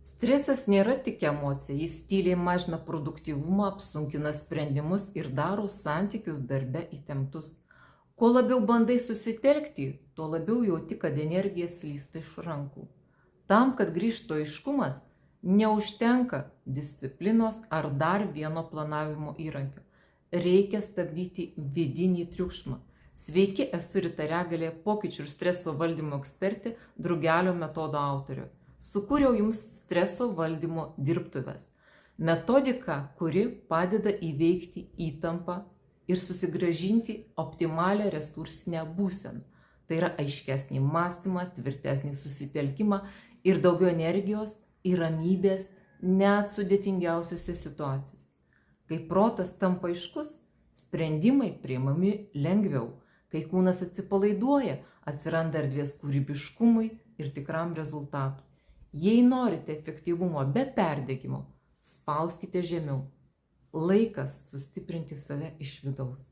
Stresas nėra tik emocija, jis tyliai mažina produktyvumą, apsunkina sprendimus ir daro santykius darbe įtemptus. Kuo labiau bandai susitelkti, tuo labiau jauti, kad energija slysta iš rankų. Tam, kad grįžtų aiškumas, neužtenka disciplinos ar dar vieno planavimo įrankio. Reikia stabdyti vidinį triukšmą. Sveiki, esu Rita Regalė, pokyčių ir streso valdymo ekspertė, Drugelio metodo autorė. Sukūriau jums streso valdymo dirbtuves. Metodika, kuri padeda įveikti įtampą ir susigrąžinti optimalią resursinę būseną. Tai yra aiškesnį mąstymą, tvirtesnį susitelkimą ir daugiau energijos ir ramybės net sudėtingiausiose situacijose. Kai protas tampa aiškus, sprendimai priimami lengviau. Kai kūnas atsipalaiduoja, atsiranda erdvės kūrybiškumui ir tikram rezultatui. Jei norite efektyvumo be perdegimo, spauskite žemiau. Laikas sustiprinti save iš vidaus.